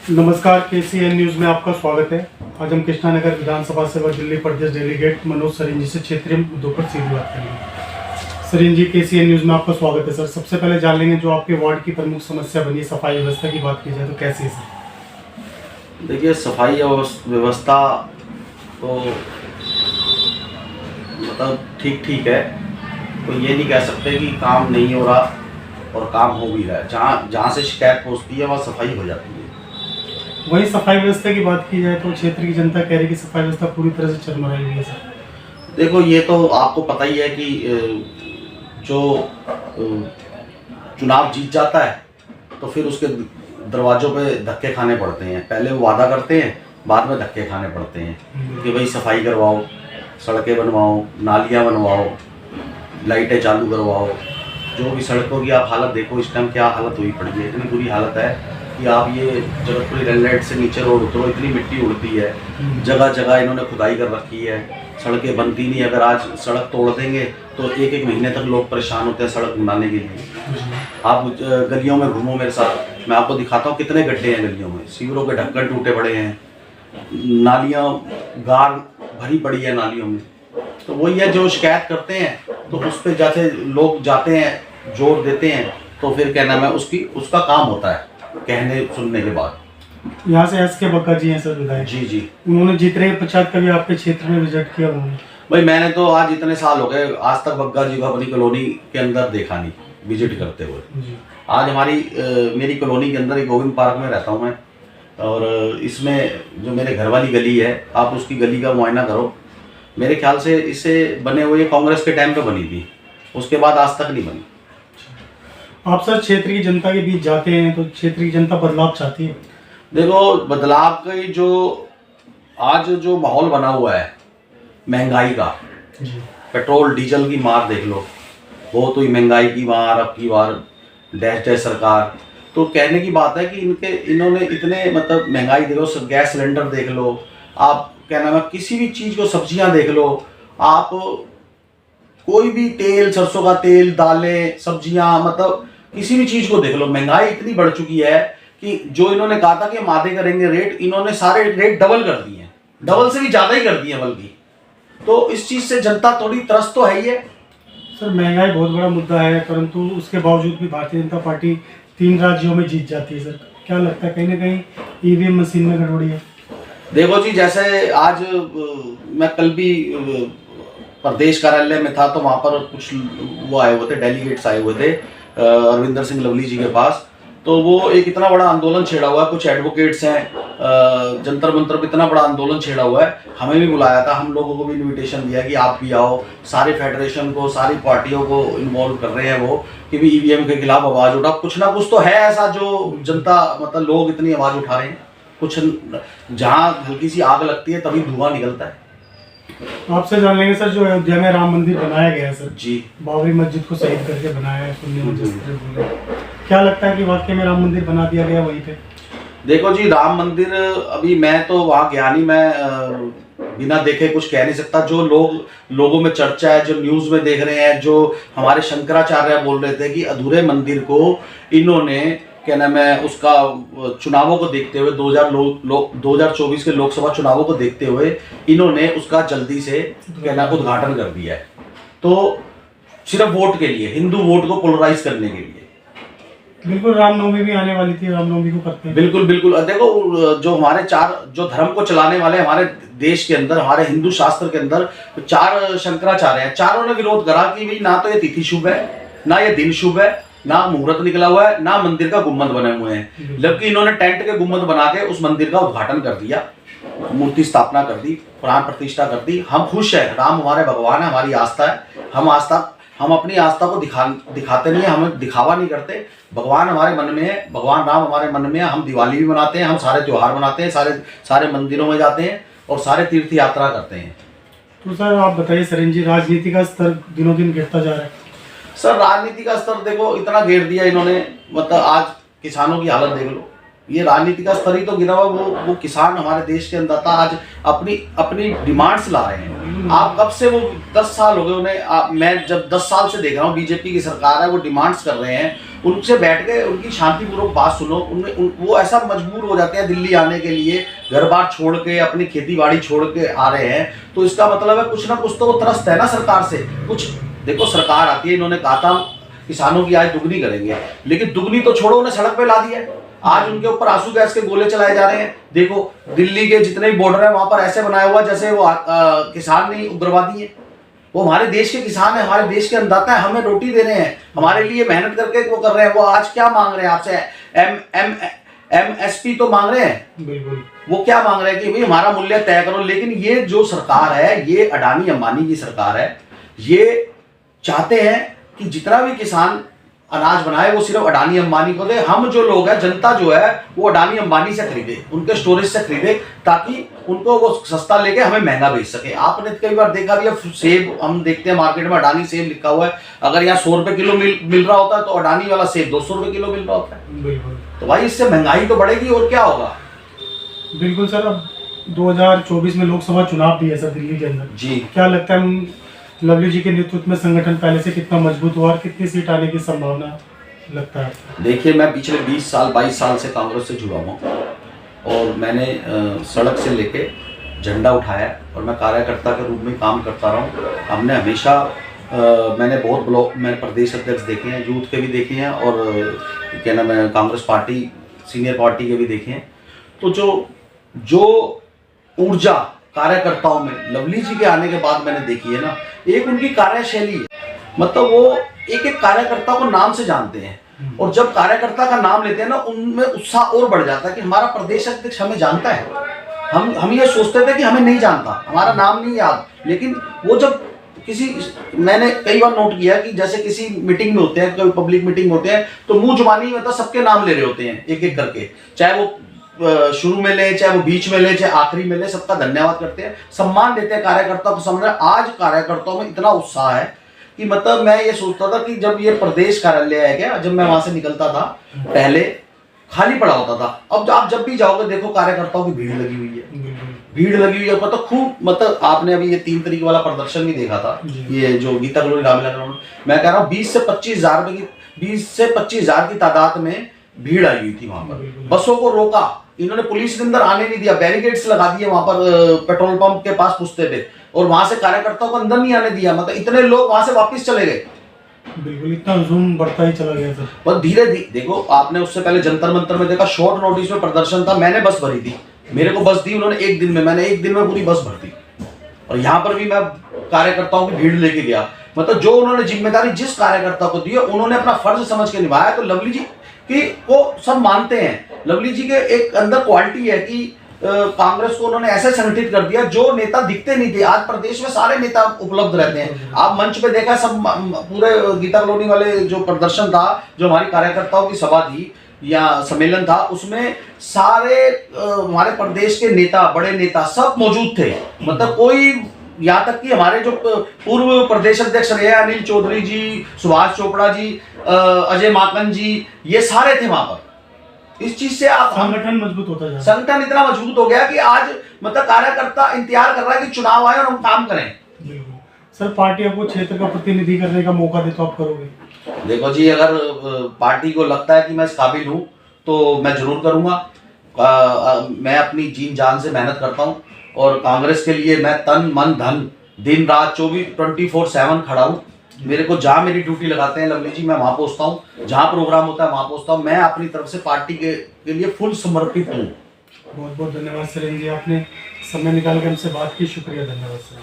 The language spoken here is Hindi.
नमस्कार, KCN न्यूज़ में आपका स्वागत है। आज हम कृष्णानगर विधानसभा से व दिल्ली प्रदेश डेलीगेट मनोज सरीन जी से क्षेत्रीय मुद्दों पर सीधी बात करेंगे। सरीन जी, KCN न्यूज़ में आपका स्वागत है। सर, सबसे पहले जान लेंगे जो आपके वार्ड की प्रमुख समस्या बनी सफाई व्यवस्था की बात की जाए तो कैसी है सर? देखिए, सफाई व्यवस्था तो मतलब ठीक है, तो ये नहीं कह सकते कि काम नहीं हो रहा और काम हो भी रहा है। जहाँ से शिकायत पहुँचती है वहाँ सफाई हो जाती है। वहीं सफाई व्यवस्था की बात की जाए तो क्षेत्र की जनता कह रही है कि सफाई व्यवस्था पूरी तरह से चरमराई हुई है सर। देखो, ये तो आपको पता ही है कि जो चुनाव जीत जाता है तो फिर उसके दरवाजों पे धक्के खाने पड़ते हैं। पहले वो वादा करते हैं, बाद में धक्के खाने पड़ते हैं कि भाई सफाई करवाओ, सड़कें बनवाओ, नालियाँ बनवाओ, लाइटें चालू करवाओ। जो भी सड़कों की आप हालत देखो, इस टाइम क्या हालत हुई पड़ी है। इतनी बुरी हालत है कि आप ये जगतपुरी रेल लाइट से नीचे रोड उतरो, इतनी मिट्टी उड़ती है। जगह जगह इन्होंने खुदाई कर रखी है, सड़कें बनती नहीं। अगर आज सड़क तोड़ देंगे तो एक महीने तक लोग परेशान होते हैं सड़क बनाने के लिए। आप गलियों में घूमो मेरे साथ, मैं आपको दिखाता हूँ कितने गड्ढे हैं गलियों में। सीवरों के ढक्कन टूटे पड़े हैं, नालियाँ गार भरी पड़ी है नालियों में। तो वही है, जो शिकायत करते हैं तो उस पर जाते लोग जाते हैं, जोर देते हैं, तो फिर क्या नाम है उसका काम होता है कहने सुनने के बाद। यहाँ से SK बग्गा जी हैं सर विधायक। जी। उन्होंने जीत रहे पश्चात कभी आपके क्षेत्र में विजिट किया उन्होंने? भाई, मैंने तो आज इतने साल हो गए, आज तक बग्गा जी को अपनी कॉलोनी के अंदर देखा नहीं विजिट करते हुए। आज मेरी कॉलोनी के अंदर एक गोविंद पार्क में रहता हूँ मैं, और इसमें जो मेरे घर वाली गली है, आप उसकी गली का मुआयना करो। मेरे ख्याल से इसे बने हुए कांग्रेस के टाइम पे बनी थी, उसके बाद आज तक नहीं बनी। आप सर क्षेत्र की जनता के बीच जाते हैं तो क्षेत्र की जनता बदलाव चाहती है? देखो, बदलाव की आज जो माहौल बना हुआ है महंगाई का, पेट्रोल डीजल की मार देख लो, बहुत हुई महंगाई की मार। अब की बार डैश सरकार, तो कहने की बात है कि इन्होंने इतने मतलब महंगाई देखो, गैस सिलेंडर देख लो, आप क्या नाम है किसी भी चीज़ को, सब्जियां देख लो, आप कोई भी तेल, सरसों का तेल, दालें, सब्जियां, मतलब किसी भी चीज़ को देख लो, महंगाई इतनी बढ़ चुकी है कि जो इन्होंने कहा था कि हम आधे करेंगे रेट, इन्होंने सारे रेट डबल कर दिए हैं, डबल से भी ज़्यादा ही कर दिए हैं बल्कि। तो इस चीज़ से जनता थोड़ी त्रस्त तो है ही है। सर, महंगाई बहुत बड़ा मुद्दा है, परंतु उसके बावजूद भी भारतीय जनता पार्टी 3 राज्यों में जीत जाती है। सर, क्या लगता है कहीं ना कहीं EVM मशीन में गड़बड़ी है? देखो जी, जैसे आज मैं कल भी प्रदेश कार्यालय में था, तो वहाँ पर कुछ वो आए हुए थे, डेलीगेट्स आए हुए थे अरविंदर सिंह लवली जी के पास। तो वो एक इतना बड़ा आंदोलन छेड़ा हुआ है, कुछ एडवोकेट्स हैं, जंतर मंतर पे इतना बड़ा आंदोलन छेड़ा हुआ है। हमें भी बुलाया था, हम लोगों को भी इनविटेशन दिया कि आप भी आओ। सारे फेडरेशन को, सारी पार्टियों को इन्वॉल्व कर रहे हैं वो, कि भी EVM के खिलाफ आवाज़ उठा। कुछ ना कुछ तो है ऐसा जो जनता, मतलब लोग इतनी आवाज़ उठा रहे हैं। कुछ जहाँ हल्की सी आग लगती है तभी धुआं निकलता है। आपसे जान लेंगे सर, जो अयोध्या में राम मंदिर बनाया गया है सर जी, बाबरी मस्जिद को शहीद करके बनाया है, सुन्नी मस्जिद, क्या लगता है कि वाकई में राम मंदिर बना दिया गया वहीं पे? देखो जी, राम मंदिर, अभी मैं तो वहाँ गया नहीं, मैं बिना देखे कुछ कह नहीं सकता। जो लोगों में चर्चा है, जो न्यूज़ में देख रहे हैं, जो हमारे शंकराचार्य बोल रहे थे कि अधूरे मंदिर को इन्होंने क्या नाम है उसका चुनावों को देखते हुए 2024 के लोकसभा चुनावों को देखते हुए इन्होंने उसका जल्दी से क्या नाम उद्घाटन कर दिया है। तो सिर्फ वोट के लिए, हिंदू वोट को पोलराइज करने के लिए। बिल्कुल, रामनवमी भी आने वाली थी, रामनवमी को करते हैं। बिल्कुल। देखो, जो हमारे जो धर्म को चलाने वाले हमारे देश के अंदर, हमारे हिंदू शास्त्र के अंदर 4 शंकराचार्य हैं। चारों ने विरोध करा कि भाई ना तो ये तिथि शुभ है, ना ये दिन शुभ है, ना मुहूर्त निकला हुआ है, ना मंदिर का गुम्बद बने हुए हैं। जबकि इन्होंने टेंट के गुम्बद बना के उस मंदिर का उद्घाटन कर दिया, मूर्ति स्थापना कर दी, प्राण प्रतिष्ठा कर दी। हम खुश हैं, राम हमारे भगवान है, हमारी आस्था है। हम अपनी आस्था को दिखाते नहीं है, हम दिखावा नहीं करते। भगवान हमारे मन में है, भगवान राम हमारे मन में है। हम दिवाली भी मनाते हैं, हम सारे त्योहार मनाते हैं, सारे मंदिरों में जाते हैं और सारे तीर्थ यात्रा करते हैं। तो सर आप बताइए सरीन जी, राजनीति का स्तर दिनों दिन गिरता जा रहा है। सर, राजनीति का स्तर देखो इतना घेर दिया इन्होंने, मतलब आज किसानों की हालत देख लो। ये राजनीति का स्तर ही तो गिरा हुआ। वो किसान हमारे देश के अंदर था, आज अपनी अपनी डिमांड्स ला रहे हैं। आप कब से, वो 10 साल हो गए उन्हें, मैं जब 10 साल से देख रहा हूँ बीजेपी की सरकार है, वो डिमांड्स कर रहे हैं। उनसे बैठ के उनकी शांतिपूर्वक बात सुनो। वो ऐसा मजबूर हो जाते हैं दिल्ली आने के लिए, घर बार छोड़ के, अपनी खेती बाड़ी छोड़ के आ रहे हैं। तो इसका मतलब है कुछ ना कुछ तो वो त्रस्त है ना सरकार से। कुछ देखो, सरकार आती है, इन्होंने कहा था किसानों की आय दुगनी करेंगे, लेकिन दुगनी तो छोड़ो, उन्हें सड़क पे ला दिया है। आज उनके ऊपर आंसू गैस के गोले चलाए जा रहे हैं। देखो दिल्ली के जितने भी बॉर्डर है वहां पर ऐसे बनाया हुआ जैसे वो किसान नहीं उग्रवादी है। वो हमारे देश के किसान है, हमारे देश के अन्नदाता है, हमें रोटी दे रहे हैं, हमारे लिए मेहनत करके वो कर रहे हैं। वो आज क्या मांग रहे हैं आपसे? MSP तो मांग रहे हैं। बिल्कुल। वो क्या मांग रहे हैं कि भाई हमारा मूल्य तय करो। लेकिन ये जो सरकार है, ये अडानी अंबानी की सरकार है। ये चाहते हैं कि जितना भी किसान अनाज बनाए वो सिर्फ अडानी अंबानी को दे। हम जो लोग हैं, जनता जो है, वो अडानी अंबानी से खरीदे, उनके स्टोरेज से खरीदे, ताकि उनको वो सस्ता लेके हमें महंगा बेच सके। आपने कई बार देखा भी है, सेब हम देखते हैं मार्केट में अडानी सेब लिखा हुआ है। अगर यहाँ 100 रुपए किलो मिल रहा होता है तो अडानी वाला सेब 200 रुपए किलो मिल रहा होता है। बिल्कुल। तो भाई इससे महंगाई तो बढ़ेगी और क्या होगा। बिल्कुल सर, अब 2024 में लोकसभा चुनाव भी है सर दिल्ली के अंदर जी। क्या लगता है लवली जी के नेतृत्व में संगठन पहले से कितना मजबूत हुआ और कितनी सीट आने की संभावना लगता है? देखिए, मैं पिछले 20 साल 22 साल से कांग्रेस से जुड़ा हुआ और मैंने सड़क से लेके झंडा उठाया और मैं कार्यकर्ता के रूप में काम करता रहा हूँ। हमने हमेशा मैंने बहुत ब्लॉक, मैंने प्रदेश अध्यक्ष देखे हैं, यूथ के भी देखे हैं और क्या नाम है कांग्रेस पार्टी सीनियर पार्टी के भी देखे हैं। तो जो ऊर्जा कार्यकर्ताओं में लवली जी के आने के बाद मैंने देखी है ना, एक उनकी कार्यशैली है। मतलब वो एक एक कार्यकर्ता को नाम से जानते हैं और जब कार्यकर्ता का नाम लेते हैं ना, उनमें उत्साह और बढ़ जाता है कि हमारा प्रदेश अध्यक्ष हमें जानता है। हम ये सोचते थे कि हमें नहीं जानता, हमारा नाम नहीं याद, लेकिन वो जब मैंने कई बार नोट किया कि जैसे किसी मीटिंग में होते हैं, कोई पब्लिक मीटिंग होते हैं, तो मुंह जुबानी मतलब सबके नाम ले रहे होते हैं एक एक करके, चाहे वो शुरू में ले, चाहे वो बीच में ले, चाहे आखिरी में ले, सबका धन्यवाद करते हैं, सम्मान देते हैं कार्यकर्ताओं को। समझ रहे, आज कार्यकर्ताओं में इतना उत्साह है कि मतलब मैं ये सोचता था कि जब ये प्रदेश कार्यालय है क्या, जब मैं वहां से निकलता था पहले खाली पड़ा होता था। अब आप जब भी जाओगे देखो कार्यकर्ताओं की भीड़ लगी हुई है, भीड़ लगी हुई है। मतलब खूब, मतलब आपने अभी ये 3 तारीख वाला प्रदर्शन भी देखा था, ये जो गीता कॉलोनी रामलीला ग्राउंड, मैं कह रहा हूँ 20 से 25 हजार की तादाद में भीड़ आई हुई थी वहां पर। बसों को रोका इन्होंने, पुलिस के अंदर आने नहीं दिया, बैरिकेड्स लगा दिए वहां पर पेट्रोल पंप के पास पुछते थे, और वहां से कार्यकर्ताओं को अंदर नहीं आने दिया। मतलब इतने लोग वहां से वापस चले गए। बिल्कुल, इतना हुजूम बढ़ता ही चला गया सर। बस धीरे धीरे देखो, आपने उससे पहले जंतर मंतर में देखा, शॉर्ट नोटिस में प्रदर्शन था, मैंने बस भरी थी, मेरे को बस दी उन्होंने एक दिन में, मैंने एक दिन में पूरी बस भर दी। और यहाँ पर भी मैं कार्यकर्ताओं की भीड़ लेके गया। मतलब जो उन्होंने जिम्मेदारी जिस कार्यकर्ता को दी है, उन्होंने अपना फर्ज समझ के निभाया। तो लवली जी की वो सब मानते हैं। लवली जी के एक अंदर क्वालिटी है कि कांग्रेस को उन्होंने ऐसे संगठित कर दिया, जो नेता दिखते नहीं थे आज प्रदेश में सारे नेता उपलब्ध रहते हैं। आप मंच पे देखा सब पूरे गीता कॉलोनी वाले जो प्रदर्शन था, जो हमारी कार्यकर्ताओं की सभा थी या सम्मेलन था, उसमें सारे हमारे प्रदेश के नेता, बड़े नेता सब मौजूद थे। मतलब कोई, यहाँ तक कि हमारे जो पूर्व प्रदेश अध्यक्ष रहे अनिल चौधरी जी, सुभाष चोपड़ा जी, अजय माकन जी, ये सारे थे वहां पर। इस चीज से आप संगठन मजबूत होता है, संगठन इतना मजबूत हो गया कि आज मतलब कार्यकर्ता इंतजार कर रहा है कि चुनाव आए और हम काम करें। बिल्कुल सर, पार्टी आपको क्षेत्र का प्रतिनिधि करने का मौका दे तो आप करोगे? देखो जी, अगर पार्टी को लगता है कि मैं इस काबिल हूँ तो मैं जरूर करूंगा। मैं अपनी जीन जान से मेहनत करता हूँ और कांग्रेस के लिए मैं तन मन धन दिन रात 24/7 खड़ा हूँ। मेरे को जहाँ मेरी ड्यूटी लगाते हैं लवली जी, मैं वहाँ पहुँचता हूँ, जहाँ प्रोग्राम होता है वहाँ पहुँचता हूँ। मैं अपनी तरफ से पार्टी के लिए फुल समर्पित हूँ। बहुत बहुत धन्यवाद सरेन जी, आपने समय निकाल कर हमसे बात की, शुक्रिया, धन्यवाद सर।